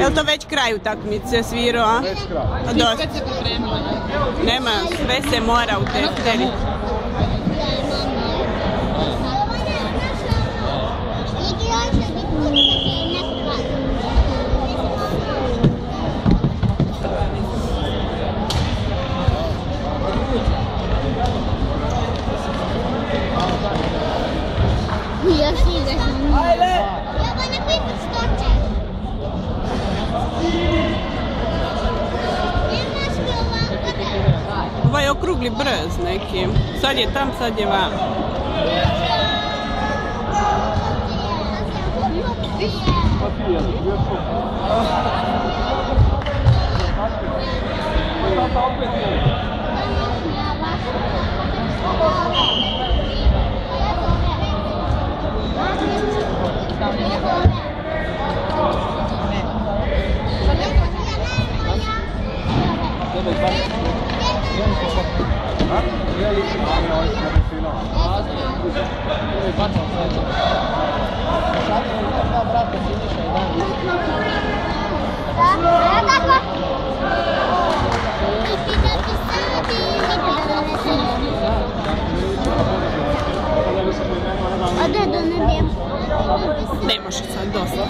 Je li to već kraj utakmice svirao, a? Već kraj. Dosta. Nema, sve se mora u tefteri. Ovaj okrugli brz neki. Sad je tam, sad je vam. Ne može sad dosta.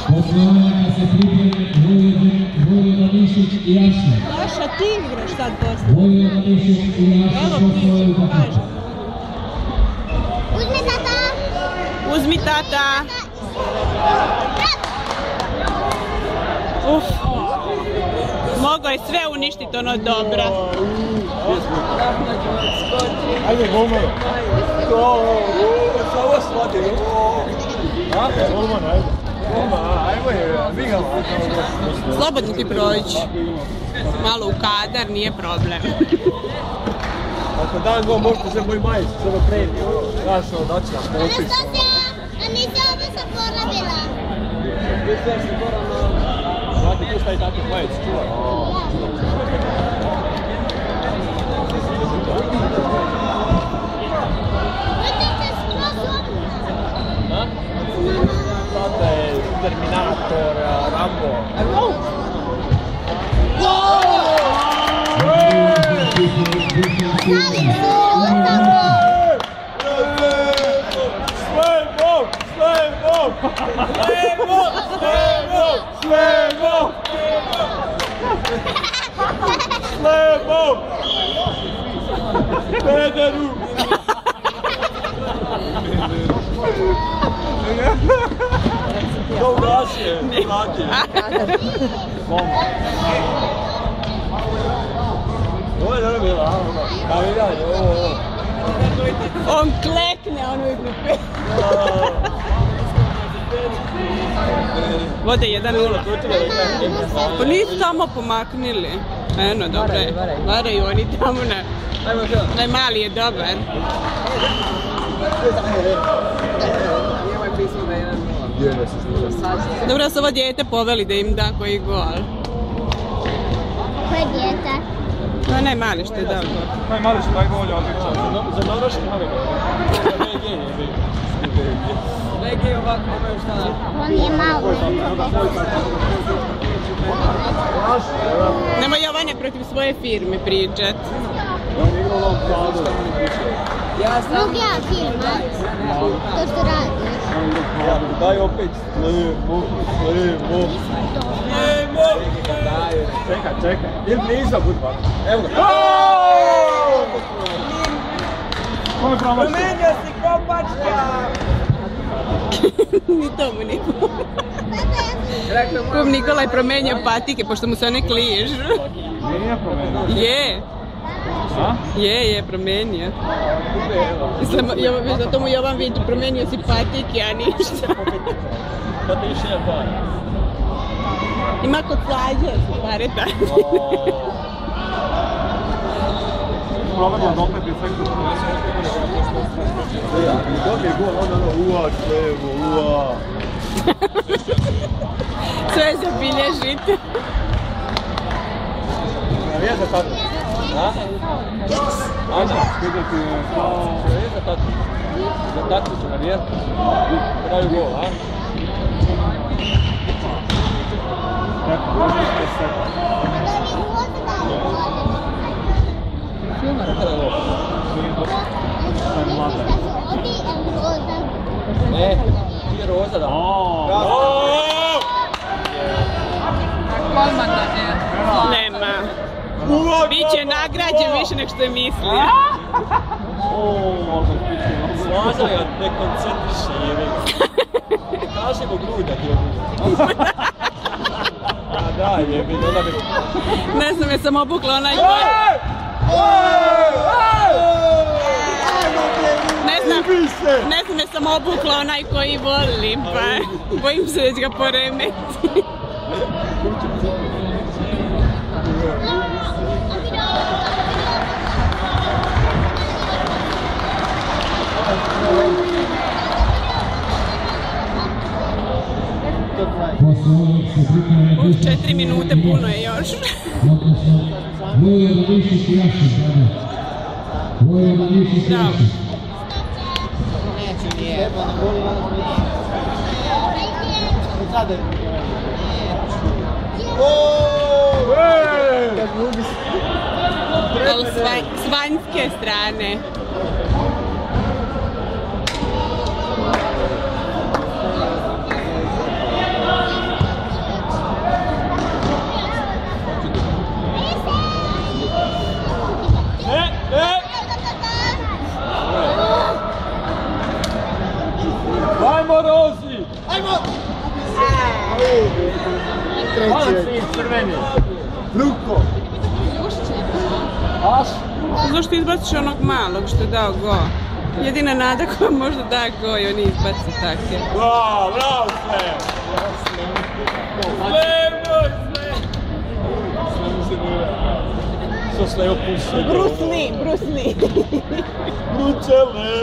Poslovanja se pripreme Vojvoda Mišić i Jaša. Jaša, ti igraš sad poslije. Vojvoda Mišić i Jaša poslovaju utakmicu. Uzmi tata! Uzmi tata! Uf! Mogo je sve uništiti ono dobro. Ajde, golman! Samo shvati! Golman, ajde! Ajmo je, vigamo! Slobodno ti proći. Malo u kadar, nije problem. Ako dan go možete se moj majs, samo kreni. Znaš, daći nam popis. Anastasija, a nisi ovo zaboravila? Mislim da si moram na... Znate, tu stavi tako majec, čuvaj. Sada je Terminator, Rambo. Slebo! Pederu! To ugasije, znate. Ovo je dobro bilo, kao igranje, ovo. On klekne, ono je glupe. Vode 1-0. Pa nisu tamo pomaknili. Eno, dobro je. Varaju oni tamo na... Taj mali je dobar. Dobro da su ovo dijete poveli da im da koji gol. Koje dijete? No, ne mali što je dobro. Najmali što taj gol je odličan. Za naroški mali gol. VG je ovako, imaju šta? On je malo. Nemoj Jovanja protiv svoje firme pričat. On je igrao u ovom planu. Mogu ja filmat? To što radiš? Daj opet. Slemo. Čekaj. Ili nisam budi pa. Evo ga. Kome promašio? Promenio si kopačka! Ni tomu Nikola. Kum Nikola je promenio patike, pošto mu se one kližu. Nije promenio. Je. Je, promenio. Zato mu Jovan viče, promenio si patike, a ništa. Da ti više je par. Ima kod slađe, su pare tako. Provedla da opet je sektor. Dok je gol, onda ua, Slemo, ua. Sve zabilježite. Naviježa sada. Ajde, vidjeti kao... Za taktiču na vjeru. Daju gol, a? Tako, možete se... Kada je gol? Ne, ti je roza da. Golman da ne. Nema. Biće nagrađen više nek što je mislio. Slaza ga ne koncentriše jebi. Kaži mu gruda ti a da jebi, onda bi... Ne znam, jesam obukla onaj Ne znam, jesam obukla onaj koji volim, pa bojim se da će ga poremeti. U 4 minute puno je još. Bravo. S vanjske strane. Ajmo Rozi! Ajmo! Treći crveni. Bruko! Aš? Zašto izbaciš onog malog što je dao go? Jedina nada koja možda da go i oni izbaci take. Bravo, bravo sve! Što sve opušeno? Bruce Lee! Brucele!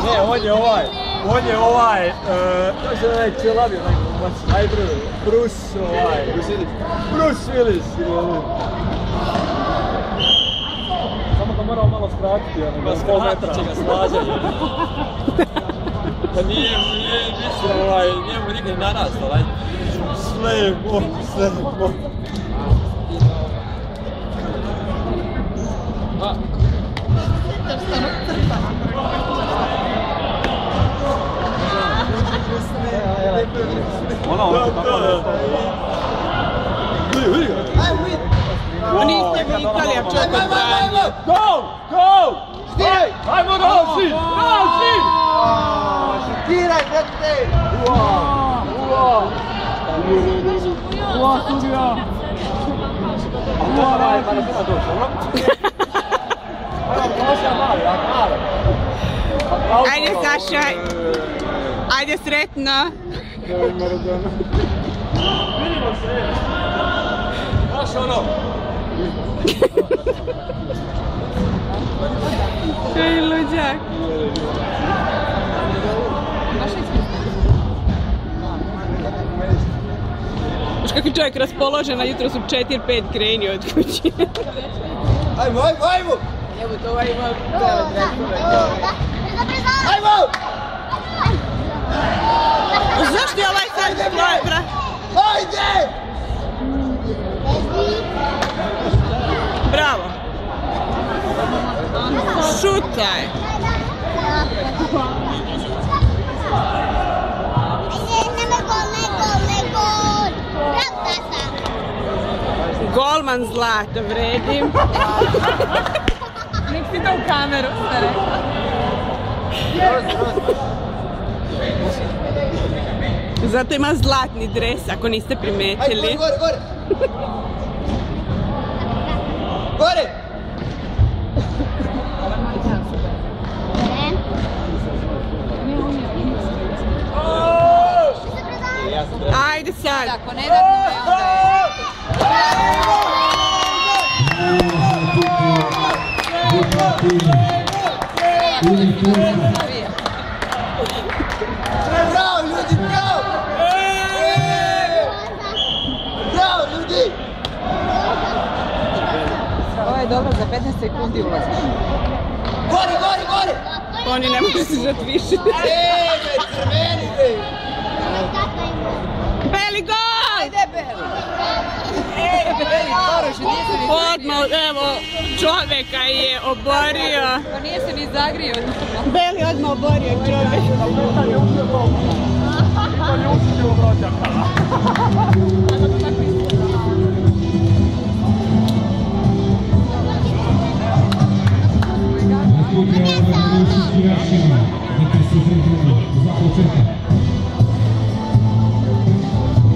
Ne, on je ovaj, kako se onaj čelavi, onaj Bruce Willis. Samo ga moramo malo skratiti, ono, s pol metra. Će ga slađa, pa nije mislio, njemu nikad narastao, Slepo. Oni ste vikali, a čovjek odbranje. Go! Ajmo Rozi! Šutiraj, brate! Ua, studija! Ua, radi! Ajde Saša, ajde sretno. Vidimo se! Znaš ono! Ej, luđak. Znaš kako je čovjek raspoložen, a jutro su 4-5 krenio od kuće. Ajmo! Evo to ovaj ima Ajmo! Zašto je ovaj sad svoje, bra? Ajde! Bravo! Šutaj! Golman zlata, vredim. nek si to u kameru, ste rekla. Zato ima zlatni dres, ako niste primetili. Ajde, gore! Gore! Ajde sad! Ako ne da Bravo ljudi, bravo! Bravo ljudi! Ovo je dobro, za 15 sekundi ulaziš. Gori, gori, gori! Oni ne mogu se žati više. Crveni, bre! Beli gol! Ajde, Beli! Beli, Boruš, nije se ni zagrio. Odmah, evo, čovjeka je oborio. Pa nije se ni zagrio. Beli odmah oborio čovjek.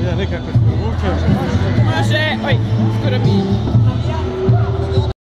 Ja nekako se povučeo. Može, oj, skoro mi